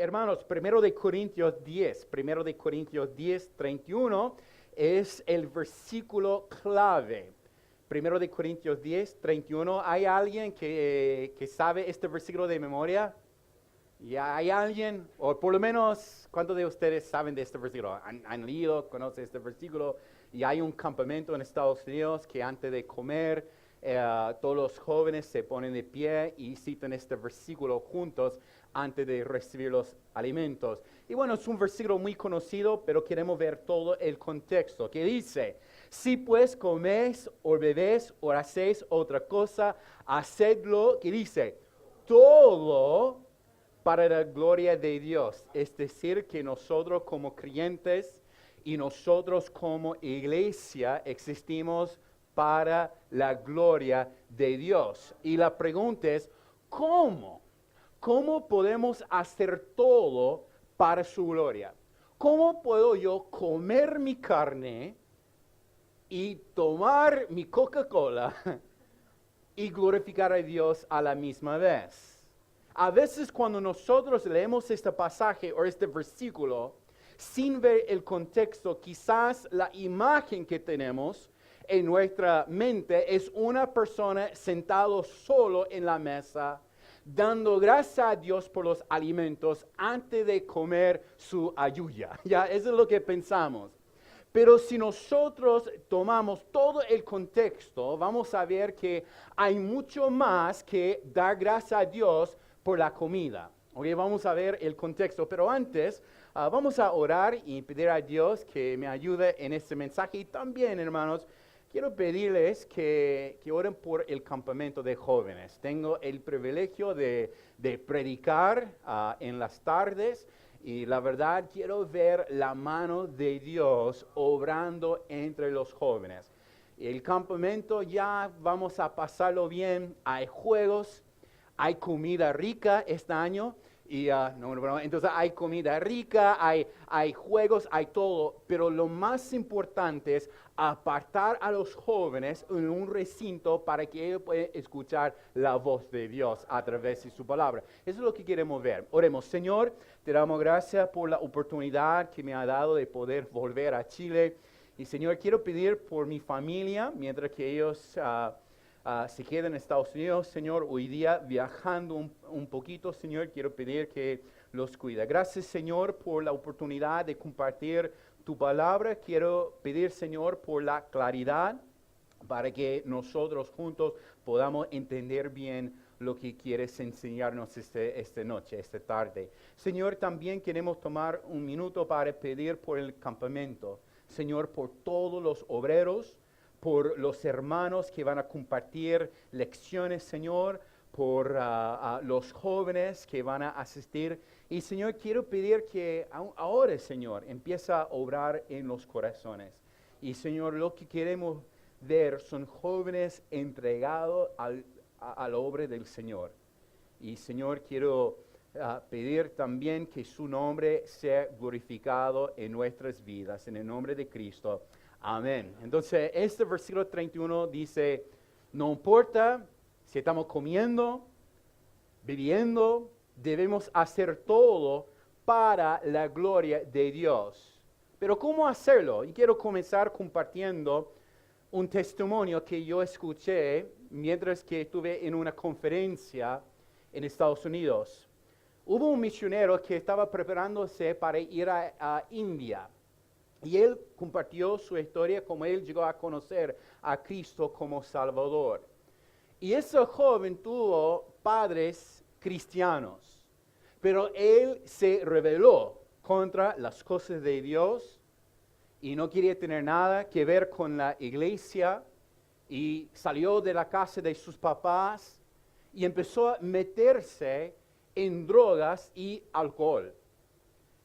Hermanos, Primero de Corintios 10, 31 es el versículo clave. Primero de Corintios 10, 31. ¿Hay alguien que sabe este versículo de memoria? ¿Y hay alguien, o por lo menos, cuántos de ustedes saben de este versículo? ¿Han leído, conocen este versículo? Y hay un campamento en Estados Unidos que antes de comer, todos los jóvenes se ponen de pie y citan este versículo juntos antes de recibir los alimentos. Y bueno, es un versículo muy conocido, pero queremos ver todo el contexto, que dice: si pues coméis o bebéis o hacéis otra cosa, hacedlo, que dice, todo para la gloria de Dios. Es decir, que nosotros como creyentes y nosotros como iglesia existimos para la gloria de Dios. Y la pregunta es, ¿cómo? ¿Cómo podemos hacer todo para su gloria? ¿Cómo puedo yo comer mi carne y tomar mi Coca-Cola y glorificar a Dios a la misma vez? A veces cuando nosotros leemos este pasaje o este versículo, sin ver el contexto, quizás la imagen que tenemos en nuestra mente es una persona sentado solo en la mesa, dando gracias a Dios por los alimentos antes de comer su ayuya. Ya, eso es lo que pensamos. Pero si nosotros tomamos todo el contexto, vamos a ver que hay mucho más que dar gracias a Dios por la comida. Okay, vamos a ver el contexto, pero antes vamos a orar y pedir a Dios que me ayude en este mensaje. Y también, hermanos, quiero pedirles que oren por el campamento de jóvenes. Tengo el privilegio de predicar en las tardes. Y la verdad, quiero ver la mano de Dios obrando entre los jóvenes. El campamento ya vamos a pasarlo bien. Hay juegos, hay comida rica este año. Y entonces hay comida rica, hay juegos, hay todo. Pero lo más importante es apartar a los jóvenes en un recinto para que ellos puedan escuchar la voz de Dios a través de su palabra. Eso es lo que queremos ver. Oremos. Señor, te damos gracias por la oportunidad que me ha dado de poder volver a Chile. Y Señor, quiero pedir por mi familia, mientras que ellos se quedan en Estados Unidos, Señor, hoy día viajando un poquito, Señor, quiero pedir que los cuida. Gracias, Señor, por la oportunidad de compartir tu palabra. Quiero pedir, Señor, por la claridad para que nosotros juntos podamos entender bien lo que quieres enseñarnos esta noche, esta tarde. Señor, también queremos tomar un minuto para pedir por el campamento. Señor, por todos los obreros, por los hermanos que van a compartir lecciones, Señor, por los jóvenes que van a asistir. Y, Señor, quiero pedir que ahora, Señor, empieza a obrar en los corazones. Y, Señor, lo que queremos ver son jóvenes entregados a la obra del Señor. Y, Señor, quiero pedir también que su nombre sea glorificado en nuestras vidas, en el nombre de Cristo. Amén. Entonces, este versículo 31 dice, no importa si estamos comiendo, bebiendo, debemos hacer todo para la gloria de Dios. Pero ¿cómo hacerlo? Y quiero comenzar compartiendo un testimonio que yo escuché mientras que estuve en una conferencia en Estados Unidos. Hubo un misionero que estaba preparándose para ir a India. Y él compartió su historia, cómo él llegó a conocer a Cristo como Salvador. Y ese joven tuvo padres cristianos, pero él se rebeló contra las cosas de Dios y no quería tener nada que ver con la iglesia y salió de la casa de sus papás y empezó a meterse en drogas y alcohol.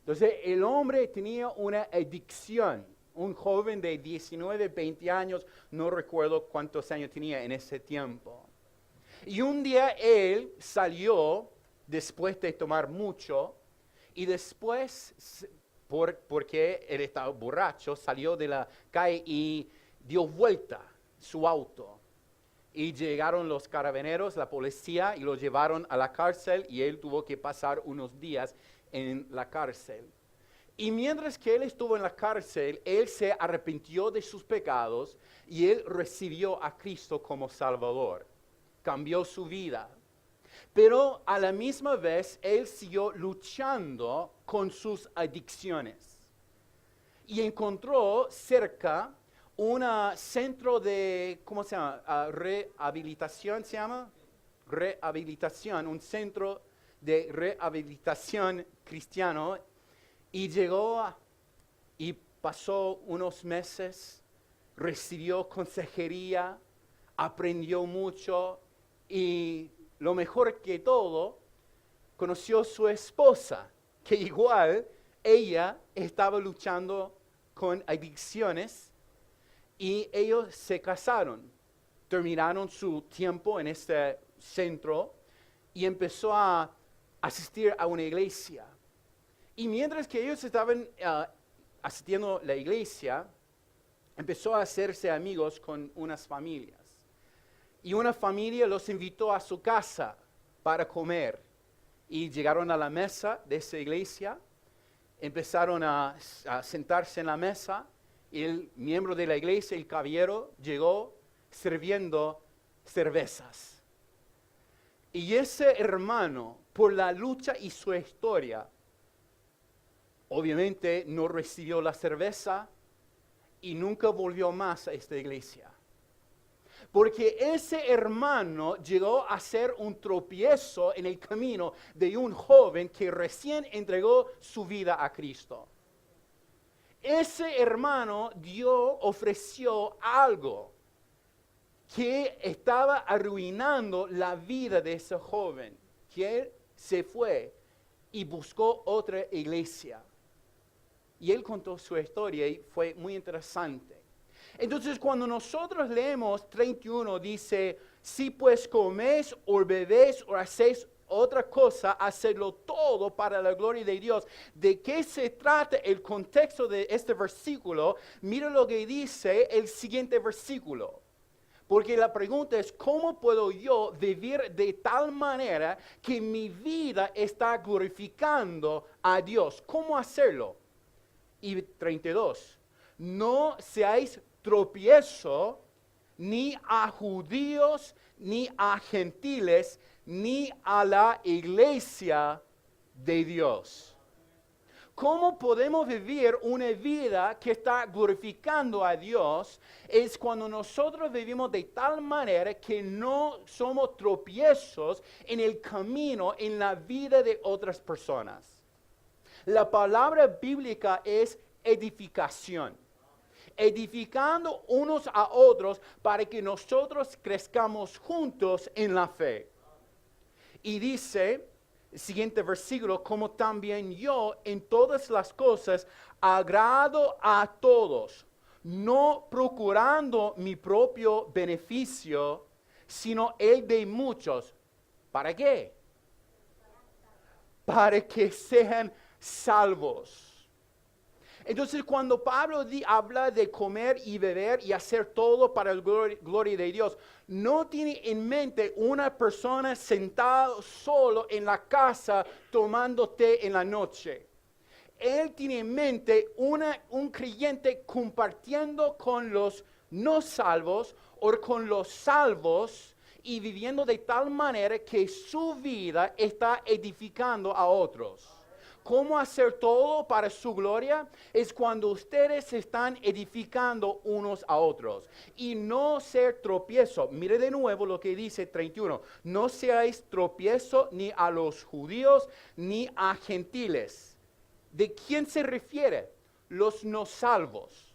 Entonces, el hombre tenía una adicción. Un joven de 19, 20 años, no recuerdo cuántos años tenía en ese tiempo. Y un día él salió, después de tomar mucho, y después, porque él estaba borracho, salió de la calle y dio vuelta su auto. Y llegaron los carabineros, la policía, y lo llevaron a la cárcel, y él tuvo que pasar unos días en la cárcel. Y mientras que él estuvo en la cárcel, él se arrepintió de sus pecados y él recibió a Cristo como Salvador. Cambió su vida. Pero a la misma vez, él siguió luchando con sus adicciones. Y encontró cerca un centro de, ¿cómo se llama? Rehabilitación, ¿se llama? Rehabilitación, un centro de rehabilitación cristiano. Y y pasó unos meses, recibió consejería, aprendió mucho y lo mejor que todo, conoció a su esposa, que igual ella estaba luchando con adicciones y ellos se casaron. Terminaron su tiempo en este centro y empezó a asistir a una iglesia. Y mientras que ellos estaban asistiendo a la iglesia, empezó a hacerse amigos con unas familias. Y una familia los invitó a su casa para comer. Y llegaron a la mesa de esa iglesia, empezaron a sentarse en la mesa. Y el miembro de la iglesia, el caballero, llegó sirviendo cervezas. Y ese hermano, por la lucha y su historia, obviamente no recibió la cerveza y nunca volvió más a esta iglesia. Porque ese hermano llegó a ser un tropiezo en el camino de un joven que recién entregó su vida a Cristo. Ese hermano ofreció algo que estaba arruinando la vida de ese joven, que él se fue y buscó otra iglesia. Y él contó su historia y fue muy interesante. Entonces, cuando nosotros leemos 31, dice, si pues coméis o bebéis o hacéis otra cosa, hacedlo todo para la gloria de Dios. ¿De qué se trata el contexto de este versículo? Mira lo que dice el siguiente versículo. Porque la pregunta es, ¿cómo puedo yo vivir de tal manera que mi vida está glorificando a Dios? ¿Cómo hacerlo? Y 32, no seáis tropiezo ni a judíos, ni a gentiles, ni a la iglesia de Dios. ¿Cómo podemos vivir una vida que está glorificando a Dios? Es cuando nosotros vivimos de tal manera que no somos tropiezos en el camino, en la vida de otras personas. La palabra bíblica es edificación. Edificando unos a otros para que nosotros crezcamos juntos en la fe. Y dice, siguiente versículo, como también yo en todas las cosas agrado a todos, no procurando mi propio beneficio, sino el de muchos. ¿Para qué? Para que sean salvos. Entonces, cuando Pablo habla de comer y beber y hacer todo para la gloria de Dios, no tiene en mente una persona sentada solo en la casa tomando té en la noche. Él tiene en mente un creyente compartiendo con los no salvos o con los salvos y viviendo de tal manera que su vida está edificando a otros. ¿Cómo hacer todo para su gloria? Es cuando ustedes están edificando unos a otros. Y no ser tropiezo. Mire de nuevo lo que dice 31. No seáis tropiezo ni a los judíos ni a gentiles. ¿De quién se refiere? Los no salvos.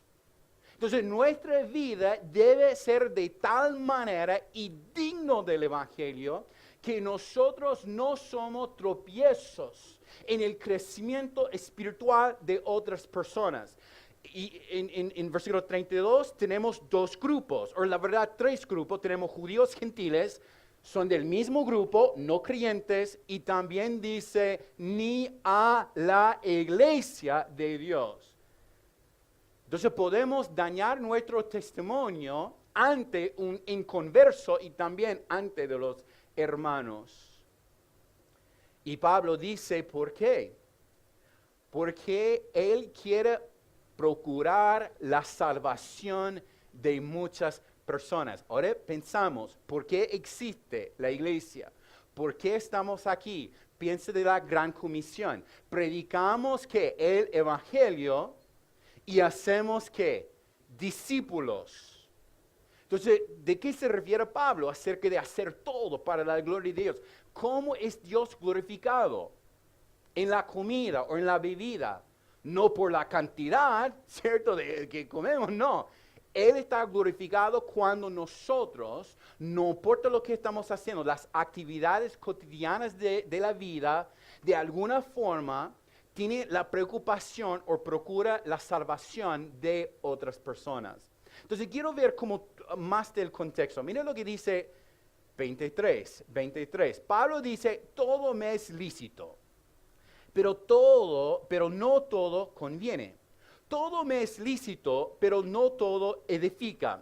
Entonces nuestra vida debe ser de tal manera y digno del Evangelio que nosotros no somos tropiezos en el crecimiento espiritual de otras personas. Y en versículo 32 tenemos dos grupos, o la verdad 3 grupos. Tenemos judíos gentiles, son del mismo grupo, no creyentes, y también dice, ni a la iglesia de Dios. Entonces podemos dañar nuestro testimonio ante un inconverso y también ante de los hermanos. Y Pablo dice, ¿por qué? Porque Él quiere procurar la salvación de muchas personas. Ahora pensamos, ¿por qué existe la iglesia? ¿Por qué estamos aquí? Piensa de la gran comisión. Predicamos que el evangelio y hacemos que discípulos. Entonces, ¿de qué se refiere Pablo acerca de hacer todo para la gloria de Dios? ¿Cómo es Dios glorificado? En la comida o en la bebida, no por la cantidad, ¿cierto?, de que comemos, no. Él está glorificado cuando nosotros, no importa lo que estamos haciendo, las actividades cotidianas de la vida, de alguna forma, tiene la preocupación o procura la salvación de otras personas. Entonces, quiero ver como más del contexto. Miren lo que dice 23. Pablo dice, todo me es lícito, pero no todo conviene. Todo me es lícito, pero no todo edifica.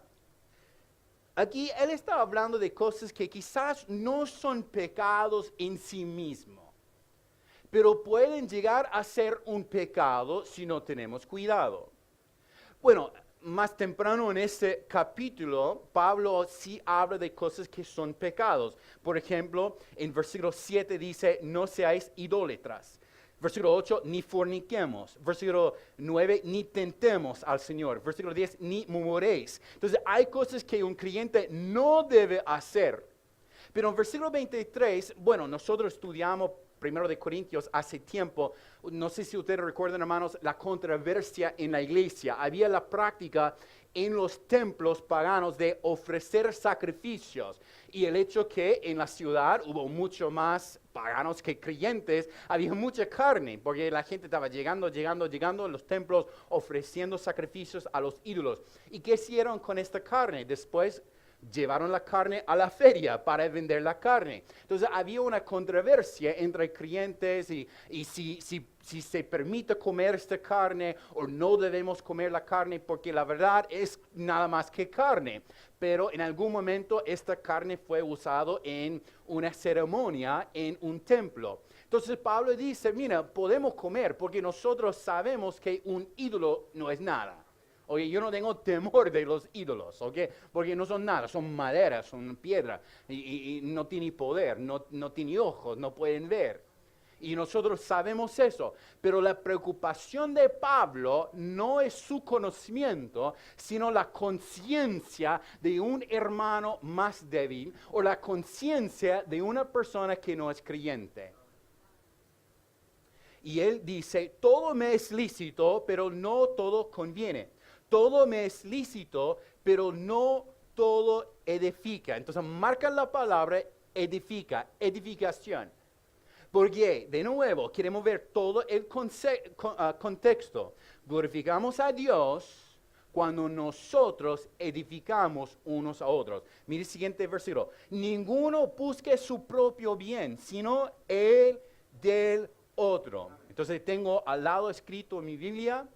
Aquí él está hablando de cosas que quizás no son pecados en sí mismos, pero pueden llegar a ser un pecado si no tenemos cuidado. Bueno, más temprano en este capítulo, Pablo sí habla de cosas que son pecados. Por ejemplo, en versículo 7 dice, no seáis idólatras. Versículo 8, ni forniquemos. Versículo 9, ni tentemos al Señor. Versículo 10, ni murmuréis. Entonces, hay cosas que un creyente no debe hacer. Pero en versículo 23, bueno, nosotros estudiamos Primero de Corintios hace tiempo. No sé si ustedes recuerdan, hermanos, la controversia en la iglesia. Había la práctica en los templos paganos de ofrecer sacrificios. Y el hecho que en la ciudad hubo mucho más paganos que creyentes, había mucha carne, porque la gente estaba llegando en los templos ofreciendo sacrificios a los ídolos. ¿Y qué hicieron con esta carne? Después llevaron la carne a la feria para vender la carne. Entonces había una controversia entre creyentes y si se permite comer esta carne o no debemos comer la carne, porque la verdad es nada más que carne. Pero en algún momento esta carne fue usada en una ceremonia en un templo. Entonces Pablo dice, mira, podemos comer porque nosotros sabemos que un ídolo no es nada. Oye, yo no tengo temor de los ídolos, ¿ok? Porque no son nada, son madera, son piedra, y no tienen poder, no tienen ojos, no pueden ver. Y nosotros sabemos eso, pero la preocupación de Pablo no es su conocimiento, sino la conciencia de un hermano más débil o la conciencia de una persona que no es creyente. Y él dice, todo me es lícito, pero no todo conviene. Todo me es lícito, pero no todo edifica. Entonces, marca la palabra edifica, edificación. Porque, de nuevo, queremos ver todo el contexto. Glorificamos a Dios cuando nosotros edificamos unos a otros. Mire el siguiente versículo. Ninguno busque su propio bien, sino el del otro. Entonces, tengo al lado escrito en mi Biblia,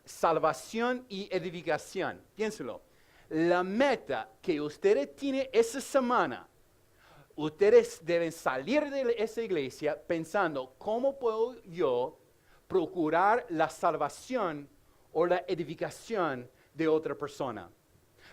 salvación y edificación. Piénselo. La meta que ustedes tienen esa semana, ustedes deben salir de esa iglesia pensando, ¿cómo puedo yo procurar la salvación o la edificación de otra persona?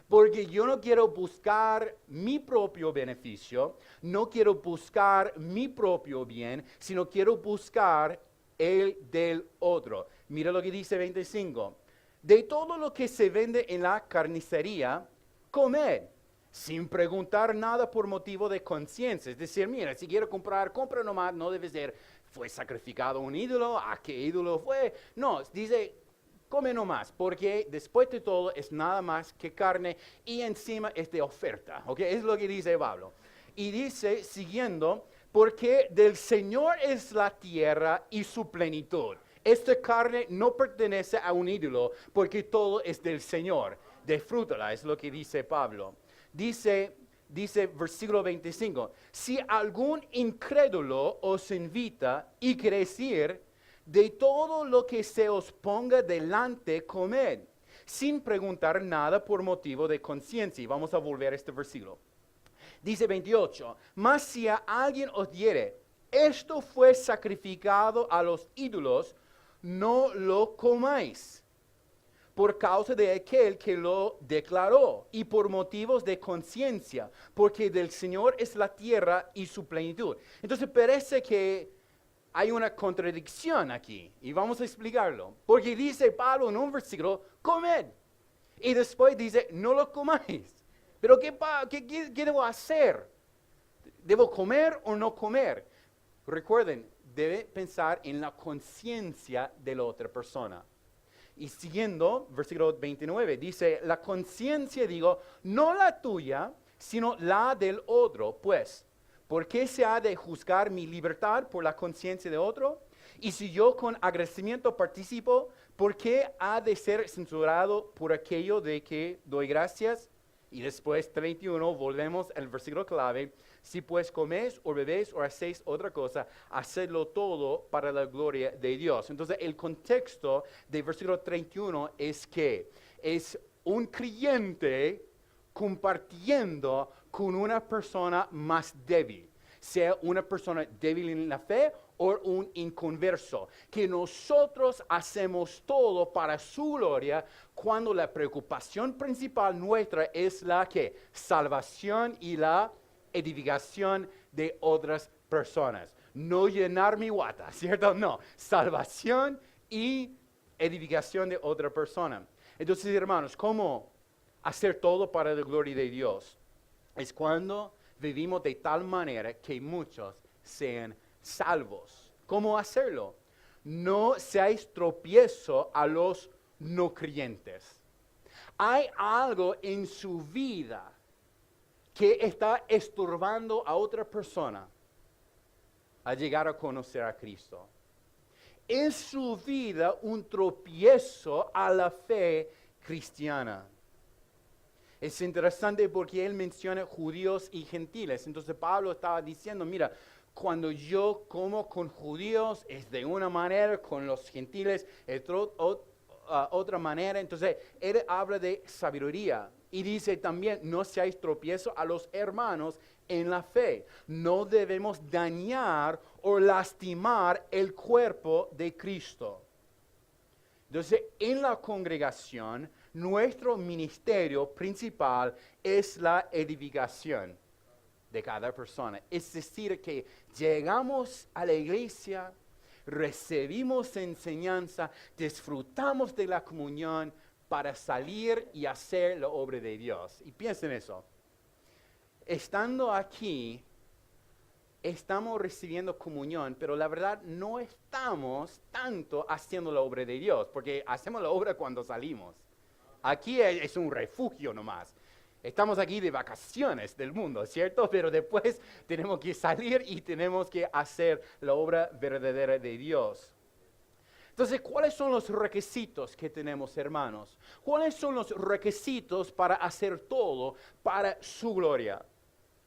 Porque yo no quiero buscar mi propio beneficio, no quiero buscar mi propio bien, sino quiero buscar el del otro. Mira lo que dice 25. De todo lo que se vende en la carnicería, comed, sin preguntar nada por motivo de conciencia. Es decir, mira, si quiero comprar, compra nomás, no debe ser, fue sacrificado un ídolo, ¿a qué ídolo fue? No, dice, come nomás, porque después de todo es nada más que carne y encima es de oferta, ¿ok? Es lo que dice Pablo. Y dice, siguiendo, porque del Señor es la tierra y su plenitud. Esta carne no pertenece a un ídolo, porque todo es del Señor. Disfrútala, es lo que dice Pablo. Dice versículo 25, si algún incrédulo os invita y quiere decir, de todo lo que se os ponga delante, comed, sin preguntar nada por motivo de conciencia. Y vamos a volver a este versículo. Dice 28, mas si a alguien os diere, esto fue sacrificado a los ídolos, no lo comáis por causa de aquel que lo declaró y por motivos de conciencia, porque del Señor es la tierra y su plenitud. Entonces parece que hay una contradicción aquí y vamos a explicarlo, porque dice Pablo en un versículo, comed, y después dice, no lo comáis. Pero ¿qué debo hacer? ¿Debo comer o no comer? Recuerden, debe pensar en la conciencia de la otra persona. Y siguiendo, versículo 29, dice, la conciencia, digo, no la tuya, sino la del otro. Pues, ¿por qué se ha de juzgar mi libertad por la conciencia de otro? Y si yo con agradecimiento participo, ¿por qué ha de ser censurado por aquello de que doy gracias? Y después, 31, volvemos al versículo clave. Si pues coméis o bebéis o hacéis otra cosa, hacedlo todo para la gloria de Dios. Entonces, el contexto del versículo 31 es que es un creyente compartiendo con una persona más débil, sea una persona débil en la fe o un inconverso, que nosotros hacemos todo para su gloria cuando la preocupación principal nuestra es la que salvación y la edificación de otras personas. No llenar mi guata, ¿cierto? No, salvación y edificación de otra persona. Entonces, hermanos, ¿cómo hacer todo para la gloria de Dios? Es cuando vivimos de tal manera que muchos sean salvos. ¿Cómo hacerlo? No seáis tropiezo a los no creyentes. Hay algo en su vida que está estorbando a otra persona a llegar a conocer a Cristo. Es su vida un tropiezo a la fe cristiana. Es interesante porque él menciona judíos y gentiles. Entonces Pablo estaba diciendo, mira, cuando yo como con judíos es de una manera, con los gentiles es otra manera. Entonces él habla de sabiduría y dice también, no seáis tropiezo a los hermanos en la fe. No debemos dañar o lastimar el cuerpo de Cristo. Entonces en la congregación, nuestro ministerio principal es la edificación de cada persona. Es decir, que llegamos a la iglesia, recibimos enseñanza, disfrutamos de la comunión para salir y hacer la obra de Dios. Y piensen eso. Estando aquí, estamos recibiendo comunión, pero la verdad no estamos tanto haciendo la obra de Dios, porque hacemos la obra cuando salimos. Aquí es un refugio nomás. Estamos aquí de vacaciones del mundo, ¿cierto? Pero después tenemos que salir y tenemos que hacer la obra verdadera de Dios. Entonces, ¿cuáles son los requisitos que tenemos, hermanos? ¿Cuáles son los requisitos para hacer todo para su gloria?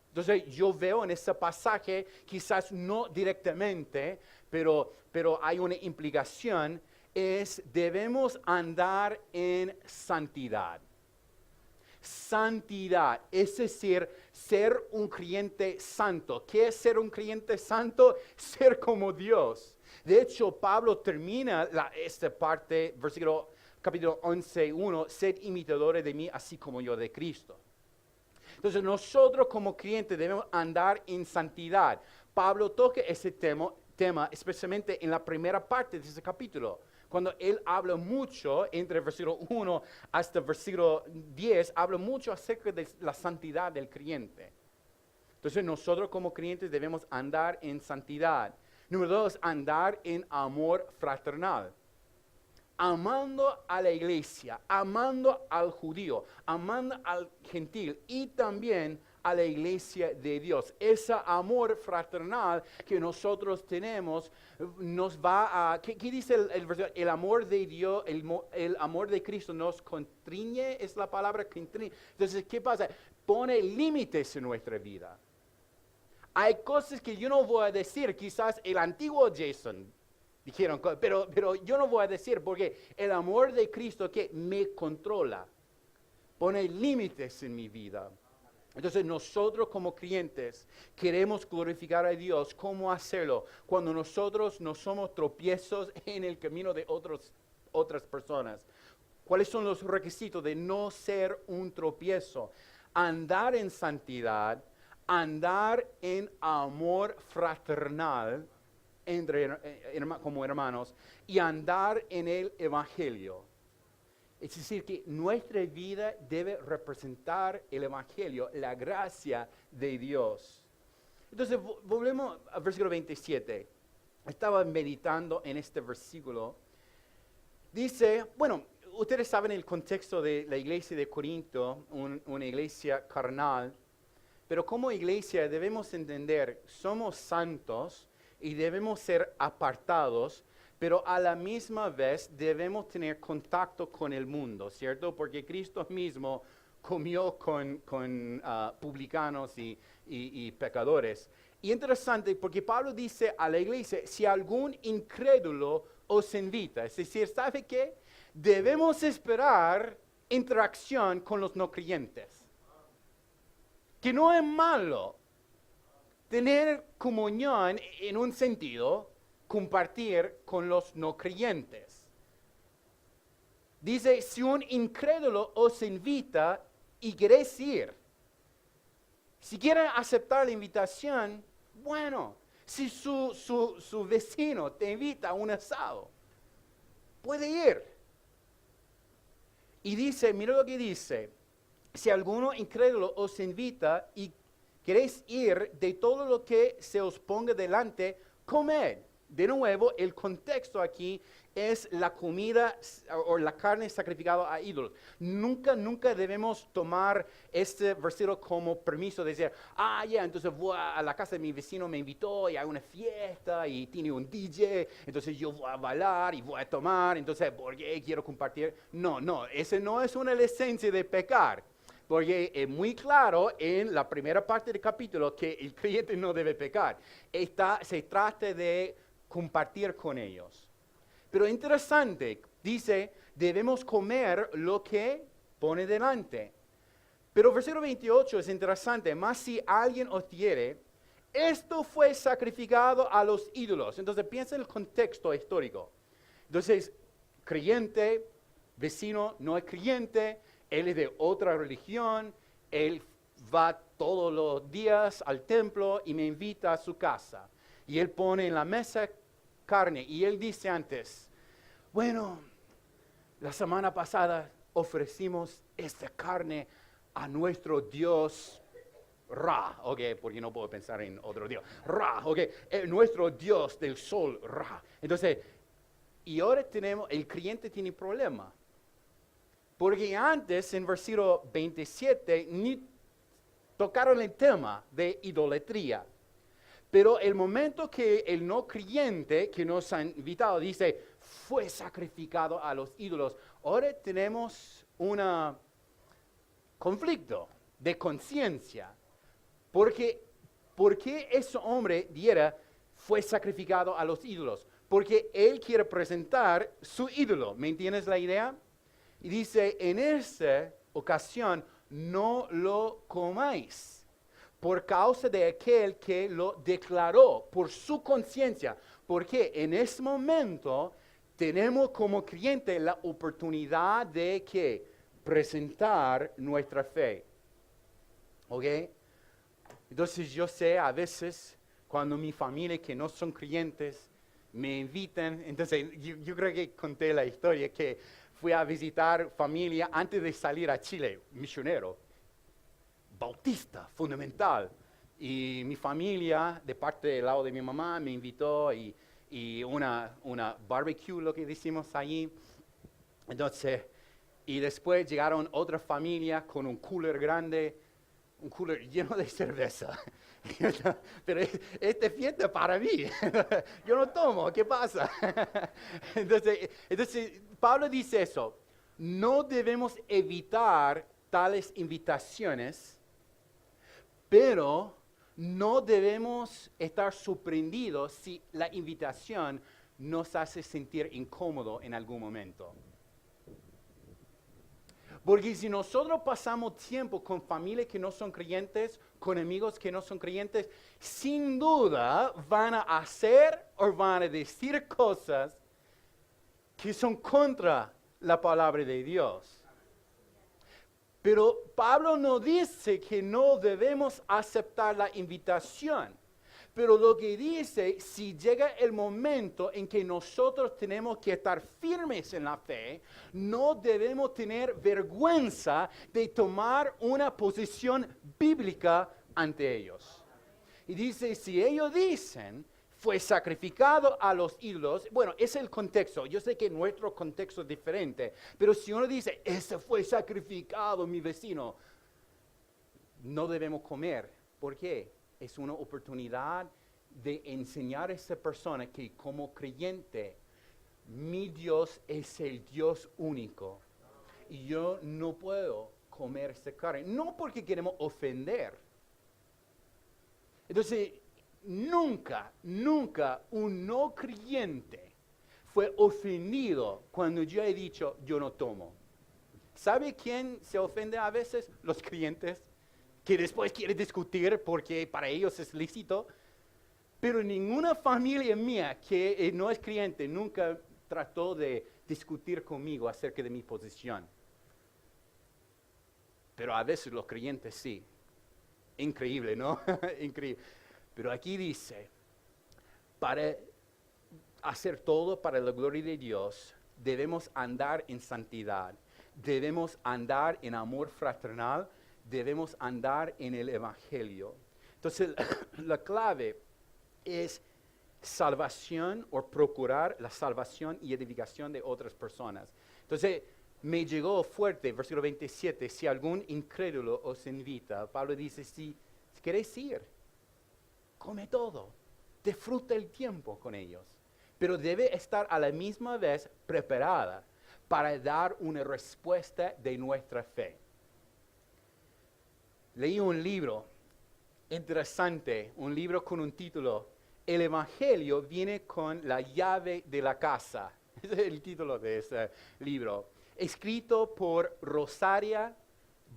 Entonces, yo veo en este pasaje, quizás no directamente, pero hay una implicación, debemos andar en santidad. Santidad, es decir, ser un creyente santo. ¿Qué es ser un creyente santo? Ser como Dios. De hecho, Pablo termina esta parte, capítulo 11:1, sed imitadores de mí, así como yo de Cristo. Entonces, nosotros como creyentes debemos andar en santidad. Pablo toca ese tema especialmente en la primera parte de ese capítulo. Cuando él habla mucho, entre el versículo 1 hasta el versículo 10, habla mucho acerca de la santidad del creyente. Entonces nosotros como creyentes debemos andar en santidad. Número 2, andar en amor fraternal. Amando a la iglesia, amando al judío, amando al gentil y también a la iglesia de Dios. Ese amor fraternal que nosotros tenemos nos va a... ¿Qué dice el versículo? El amor de Dios, el amor de Cristo nos constriñe, es la palabra constriñe. Entonces, ¿qué pasa? Pone límites en nuestra vida. Hay cosas que yo no voy a decir, quizás el antiguo Jason dijeron, pero yo no voy a decir porque el amor de Cristo que me controla, pone límites en mi vida. Entonces nosotros como creyentes queremos glorificar a Dios. ¿Cómo hacerlo? Cuando nosotros no somos tropiezos en el camino de otras personas. ¿Cuáles son los requisitos de no ser un tropiezo? Andar en santidad, andar en amor fraternal como hermanos y andar en el Evangelio. Es decir, que nuestra vida debe representar el Evangelio, la gracia de Dios. Entonces, volvemos al versículo 27. Estaba meditando en este versículo. Dice, bueno, ustedes saben el contexto de la iglesia de Corinto, una iglesia carnal, pero como iglesia debemos entender, somos santos y debemos ser apartados, pero a la misma vez debemos tener contacto con el mundo, ¿cierto? Porque Cristo mismo comió con publicanos y pecadores. Y interesante porque Pablo dice a la iglesia, si algún incrédulo os invita, es decir, ¿sabe qué? Debemos esperar interacción con los no creyentes. Que no es malo tener comunión en un sentido, compartir con los no creyentes. Dice, si un incrédulo os invita y queréis ir, si quieren aceptar la invitación, bueno, si su vecino te invita a un asado, puede ir. Y dice, mira lo que dice, si alguno incrédulo os invita y queréis ir, de todo lo que se os ponga delante, comed. De nuevo, el contexto aquí es la comida o la carne sacrificada a ídolos. Nunca debemos tomar este versículo como permiso de decir, entonces voy a la casa de mi vecino, me invitó y hay una fiesta y tiene un DJ, entonces yo voy a bailar y voy a tomar, entonces porque quiero compartir. No, ese no es una esencia de pecar. Porque es muy claro en la primera parte del capítulo que el creyente no debe pecar. Se trata de compartir con ellos. Pero interesante, dice, debemos comer lo que pone delante. Pero versículo 28 es interesante, más si alguien os diere, esto fue sacrificado a los ídolos. Entonces piensa en el contexto histórico. Entonces, creyente, vecino no es creyente, él es de otra religión, él va todos los días al templo y me invita a su casa. Y él pone en la mesa carne y él dice antes, bueno, la semana pasada ofrecimos esta carne a nuestro Dios Ra, ok, porque no puedo pensar en otro Dios. Ra, ok, nuestro Dios del sol, Ra. Entonces, y ahora el creyente tiene problema. Porque antes, en versículo 27, ni tocaron el tema de idolatría. Pero el momento que el no creyente que nos ha invitado dice, fue sacrificado a los ídolos, ahora tenemos un conflicto de conciencia. Porque, ¿por qué ese hombre fue sacrificado a los ídolos? Porque él quiere presentar su ídolo. ¿Me entiendes la idea? Y dice, en esta ocasión no lo comáis por causa de aquel que lo declaró por su conciencia. Porque en ese momento tenemos como creyente la oportunidad de que presentar nuestra fe. ¿Ok? Entonces yo sé a veces cuando mi familia que no son creyentes me invitan, entonces yo creo que conté la historia que fui a visitar familia antes de salir a Chile, misionero, bautista, fundamental. Y mi familia, de parte del lado de mi mamá, me invitó y una barbecue, lo que decimos allí. Entonces, y después llegaron otra familia con un cooler grande, un cooler lleno de cerveza. Pero esta fiesta para mí. Yo no tomo, ¿qué pasa? Entonces, Pablo dice eso. No debemos evitar tales invitaciones, pero no debemos estar sorprendidos si la invitación nos hace sentir incómodo en algún momento. Porque si nosotros pasamos tiempo con familias que no son creyentes, con amigos que no son creyentes, sin duda van a hacer o van a decir cosas que son contra la palabra de Dios. Pero Pablo no dice que no debemos aceptar la invitación. Pero lo que dice, si llega el momento en que nosotros tenemos que estar firmes en la fe, no debemos tener vergüenza de tomar una posición bíblica ante ellos. Y dice, si ellos dicen, fue sacrificado a los ídolos, bueno, ese es el contexto. Yo sé que nuestro contexto es diferente, pero si uno dice, ese fue sacrificado mi vecino, no debemos comer. ¿Por qué? Es una oportunidad de enseñar a esa persona que como creyente, mi Dios es el Dios único. Y yo no puedo comer esta carne. No porque queremos ofender. Entonces, nunca un no creyente fue ofendido cuando yo he dicho, yo no tomo. ¿Sabe quién se ofende a veces? Los creyentes, que después quiere discutir porque para ellos es lícito. Pero ninguna familia mía que no es creyente nunca trató de discutir conmigo acerca de mi posición. Pero a veces los creyentes sí. Increíble, ¿no? Increíble. Pero aquí dice, para hacer todo para la gloria de Dios, debemos andar en santidad, debemos andar en amor fraternal, debemos andar en el Evangelio. Entonces, la clave es salvación o procurar la salvación y edificación de otras personas. Entonces, me llegó fuerte, versículo 27, si algún incrédulo os invita, Pablo dice, si queréis ir, come todo, disfruta el tiempo con ellos, pero debe estar a la misma vez preparada para dar una respuesta de nuestra fe. Leí un libro interesante, un libro con un título, El Evangelio viene con la llave de la casa. Ese es el título de ese libro. Escrito por Rosaria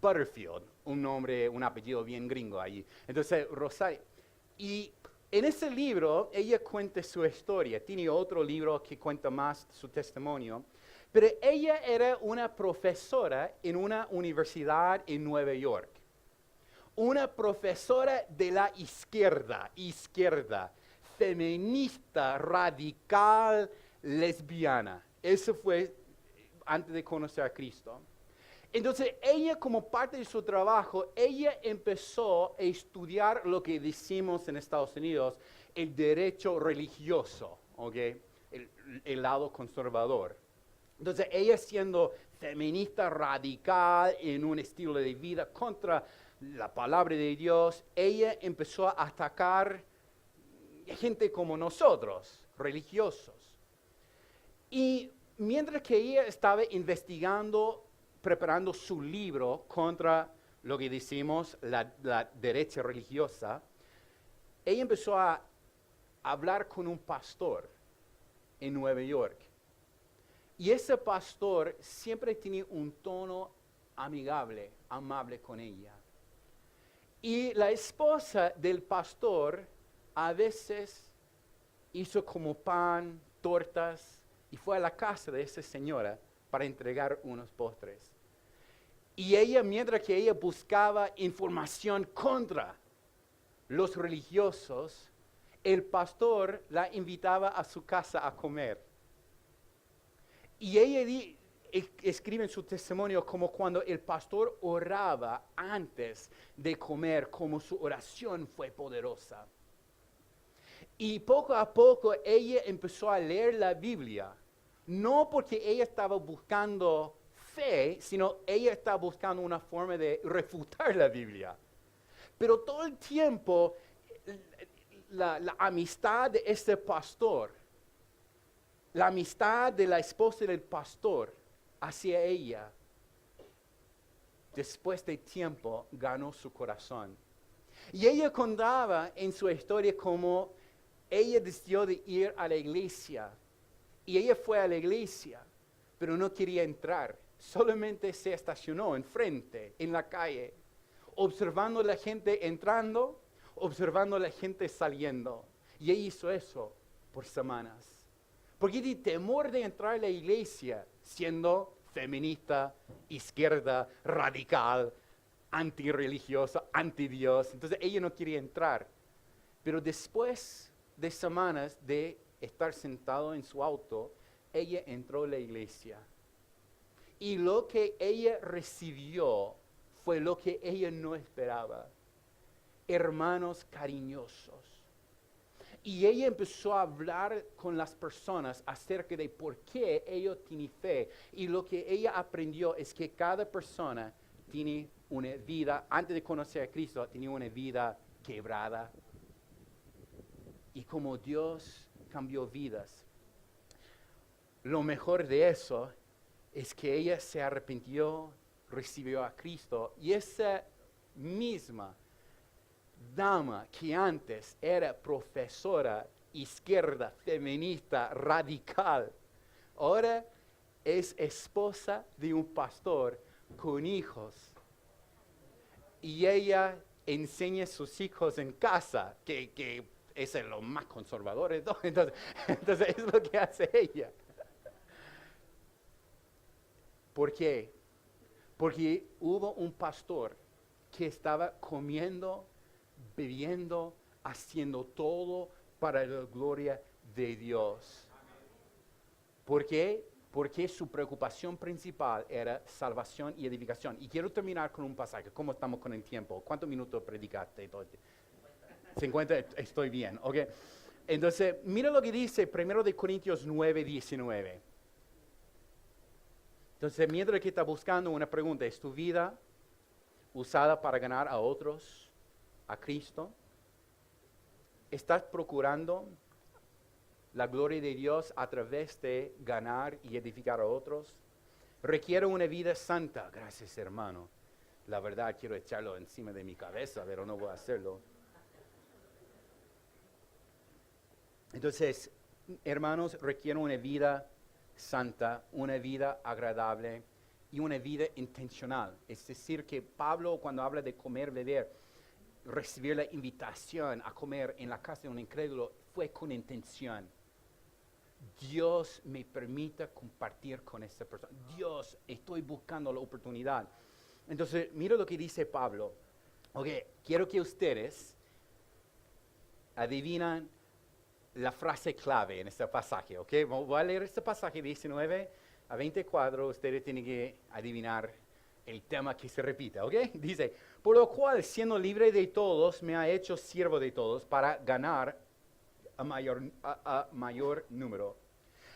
Butterfield, un nombre, un apellido bien gringo allí. Entonces, Rosaria. Y en ese libro, ella cuenta su historia. Tiene otro libro que cuenta más su testimonio. Pero ella era una profesora en una universidad en Nueva York. Una profesora de la izquierda, feminista, radical, lesbiana. Eso fue antes de conocer a Cristo. Entonces, ella como parte de su trabajo, ella empezó a estudiar lo que decimos en Estados Unidos, el derecho religioso, ¿ok? El lado conservador. Entonces, ella siendo feminista radical en un estilo de vida contra la palabra de Dios, ella empezó a atacar gente como nosotros, religiosos. Y mientras que ella estaba investigando, preparando su libro contra lo que decimos la derecha religiosa, ella empezó a hablar con un pastor en Nueva York. Y ese pastor siempre tenía un tono amigable, amable con ella. Y la esposa del pastor a veces hizo como pan, tortas, y fue a la casa de esa señora para entregar unos postres. Y ella, mientras que ella buscaba información contra los religiosos, el pastor la invitaba a su casa a comer. Y ella escribe en su testimonio como cuando el pastor oraba antes de comer, como su oración fue poderosa. Y poco a poco ella empezó a leer la Biblia, no porque ella estaba buscando fe, sino ella estaba buscando una forma de refutar la Biblia. Pero todo el tiempo, la amistad de este pastor, la amistad de la esposa del pastor hacia ella, después de tiempo ganó su corazón. Y ella contaba en su historia cómo ella decidió de ir a la iglesia. Y ella fue a la iglesia, pero no quería entrar. solamente se estacionó enfrente, en la calle, observando a la gente entrando, observando a la gente saliendo. Y ella hizo eso por semanas. Porque tiene temor de entrar a la iglesia siendo feminista, izquierda, radical, antirreligiosa, anti-Dios. Entonces ella no quería entrar. Pero después de semanas de estar sentado en su auto, ella entró a la iglesia. Y lo que ella recibió fue lo que ella no esperaba. Hermanos cariñosos. Y ella empezó a hablar con las personas acerca de por qué ellos tienen fe. Y lo que ella aprendió es que cada persona tiene una vida, antes de conocer a Cristo, tenía una vida quebrada. Y como Dios cambió vidas, lo mejor de eso es que ella se arrepintió, recibió a Cristo. Y esa misma dama que antes era profesora, izquierda, feminista, radical, ahora es esposa de un pastor con hijos. Y ella enseña a sus hijos en casa, que es lo más conservador de todo. Entonces es lo que hace ella. ¿Por qué? Porque hubo un pastor que estaba comiendo, bebiendo, haciendo todo para la gloria de Dios. ¿Por qué? Porque su preocupación principal era salvación y edificación. Y quiero terminar con un pasaje. ¿Cómo estamos con el tiempo? ¿Cuántos minutos predicaste? 50, estoy bien. Ok. Entonces, mira lo que dice 1 Corintios 9, 19. Entonces, mientras que está buscando una pregunta, ¿es tu vida usada para ganar a otros, a Cristo? ¿Estás procurando la gloria de Dios a través de ganar y edificar a otros? Requiere una vida santa. Gracias, hermano. La verdad, quiero echarlo encima de mi cabeza, pero no voy a hacerlo. Entonces, hermanos, requiere una vida santa, una vida agradable y una vida intencional. Es decir, que Pablo, cuando habla de comer, beber, recibir la invitación a comer en la casa de un incrédulo, fue con intención. Dios me permita compartir con esta persona. Dios, estoy buscando la oportunidad. Entonces, mira lo que dice Pablo. Ok, quiero que ustedes adivinan la frase clave en este pasaje, ¿ok? Voy a leer este pasaje 19 a 24, ustedes tienen que adivinar el tema que se repite, ¿ok? Dice, por lo cual, siendo libre de todos, me ha hecho siervo de todos para ganar a mayor número.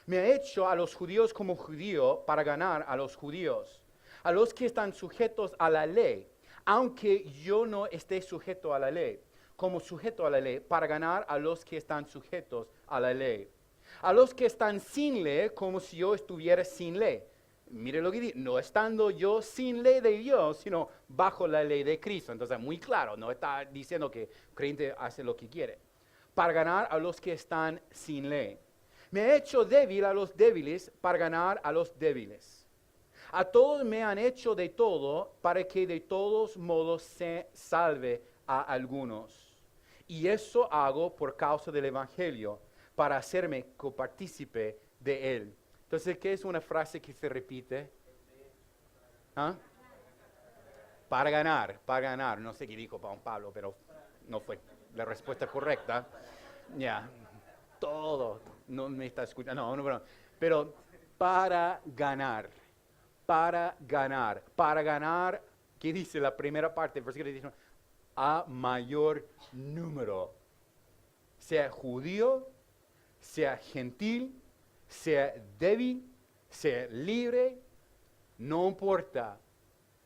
Me ha hecho a los judíos como judío para ganar a los judíos, a los que están sujetos a la ley, aunque yo no esté sujeto a la ley, como sujeto a la ley, para ganar a los que están sujetos a la ley. A los que están sin ley, como si yo estuviera sin ley. Mire lo que dice, no estando yo sin ley de Dios, sino bajo la ley de Cristo. Entonces, muy claro, no está diciendo que el creyente hace lo que quiere. Para ganar a los que están sin ley. Me ha hecho débil a los débiles para ganar a los débiles. A todos me han hecho de todo para que de todos modos se salve a algunos. Y eso hago por causa del Evangelio, para hacerme copartícipe de él. Entonces, ¿qué es una frase que se repite? ¿Ah? Para ganar. No sé qué dijo Pablo, pero no fue la respuesta correcta. Ya, todo, no me está escuchando, no, pero para ganar, ¿qué dice la primera parte del versículo 19? A mayor número, sea judío, sea gentil, sea débil, sea libre, no importa.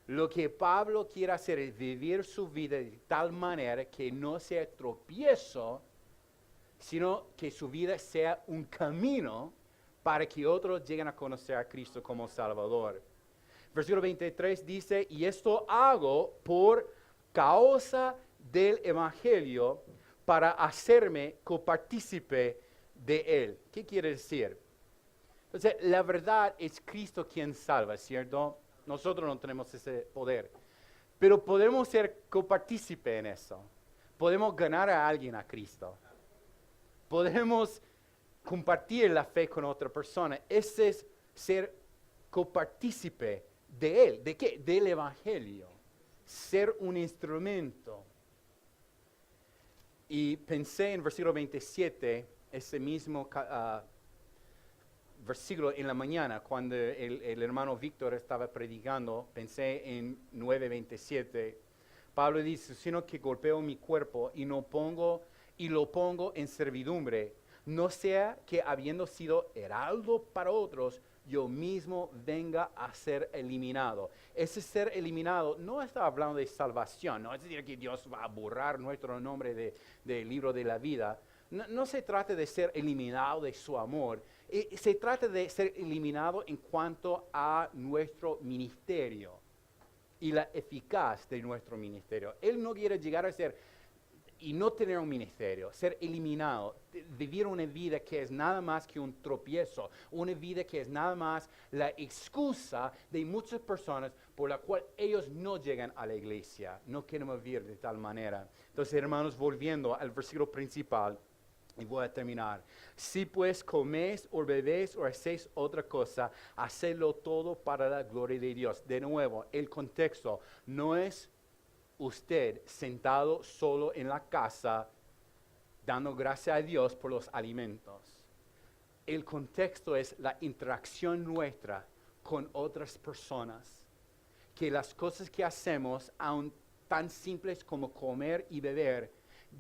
Lo que Pablo quiere hacer es vivir su vida de tal manera que no sea tropiezo, sino que su vida sea un camino para que otros lleguen a conocer a Cristo como Salvador. Versículo 23 dice, y esto hago por causa del Evangelio para hacerme copartícipe de él. ¿Qué quiere decir? O sea, la verdad es Cristo quien salva, ¿cierto? Nosotros no tenemos ese poder. Pero podemos ser copartícipe en eso. Podemos ganar a alguien a Cristo. Podemos compartir la fe con otra persona. Ese es ser copartícipe de Él. ¿De qué? Del Evangelio. Ser un instrumento. Y pensé en versículo 27, ese mismo versículo en la mañana, cuando el hermano Víctor estaba predicando, pensé en 9:27. Pablo dice, sino que golpeo mi cuerpo y lo pongo en servidumbre, no sea que habiendo sido heraldo para otros, yo mismo venga a ser eliminado. Ese ser eliminado no está hablando de salvación, no es decir que Dios va a borrar nuestro nombre del libro de la vida. No se trata de ser eliminado de su amor, se trata de ser eliminado en cuanto a nuestro ministerio y la eficacia de nuestro ministerio. Él no quiere llegar a ser y no tener un ministerio, ser eliminado, vivir una vida que es nada más que un tropiezo, una vida que es nada más la excusa de muchas personas por la cual ellos no llegan a la iglesia, no quieren vivir de tal manera. Entonces, hermanos, volviendo al versículo principal, y voy a terminar. Si pues coméis o bebéis o hacéis otra cosa, hacedlo todo para la gloria de Dios. De nuevo, el contexto no es usted sentado solo en la casa dando gracias a Dios por los alimentos. El contexto es la interacción nuestra con otras personas. Que las cosas que hacemos, aun tan simples como comer y beber,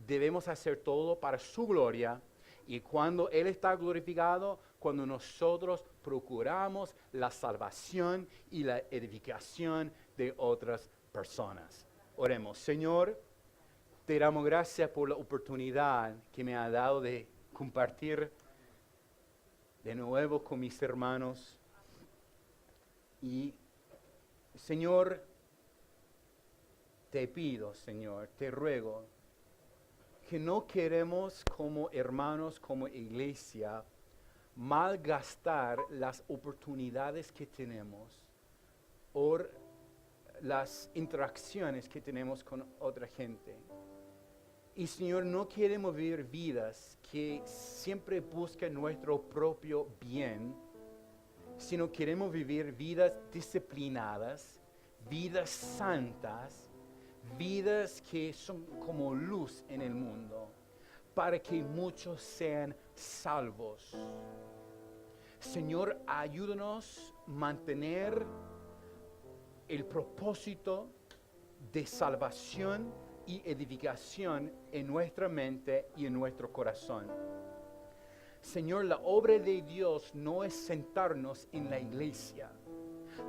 debemos hacer todo para su gloria, y cuando Él está glorificado, cuando nosotros procuramos la salvación y la edificación de otras personas. Oremos. Señor, te damos gracias por la oportunidad que me ha dado de compartir de nuevo con mis hermanos. Y Señor, te pido, Señor, te ruego, que no queremos como hermanos, como iglesia, malgastar las oportunidades que tenemos o las interacciones que tenemos con otra gente. Y Señor, no queremos vivir vidas que siempre buscan nuestro propio bien, sino queremos vivir vidas disciplinadas, vidas santas, vidas que son como luz en el mundo, para que muchos sean salvos. Señor, ayúdanos a mantener el propósito de salvación y edificación en nuestra mente y en nuestro corazón. Señor, la obra de Dios no es sentarnos en la iglesia.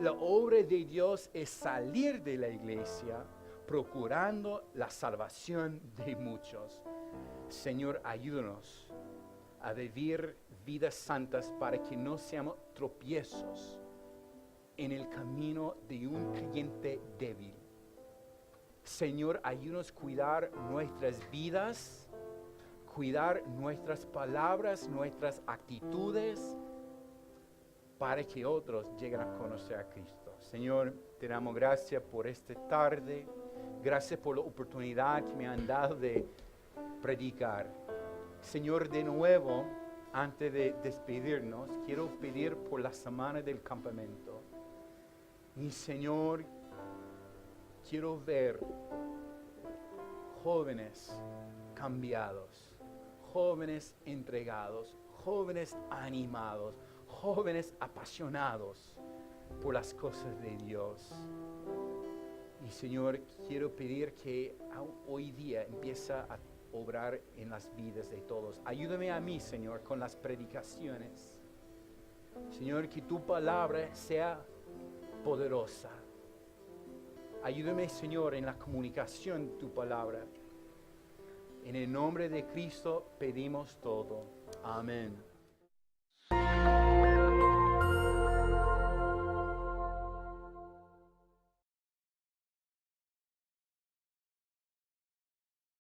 La obra de Dios es salir de la iglesia procurando la salvación de muchos. Señor, ayúdanos a vivir vidas santas para que no seamos tropiezos en el camino de un creyente débil. Señor, ayúdanos a cuidar nuestras vidas, cuidar nuestras palabras, nuestras actitudes, para que otros lleguen a conocer a Cristo. Señor, te damos gracias por esta tarde. Gracias por la oportunidad que me han dado de predicar. Señor, de nuevo, antes de despedirnos, quiero pedir por la semana del campamento. Y Señor, quiero ver jóvenes cambiados, jóvenes entregados, jóvenes animados, jóvenes apasionados por las cosas de Dios. Y Señor, quiero pedir que hoy día empieza a obrar en las vidas de todos. Ayúdame a mí, Señor, con las predicaciones. Señor, que tu palabra sea poderosa. Ayúdame, Señor, en la comunicación de tu palabra. En el nombre de Cristo pedimos todo. Amén.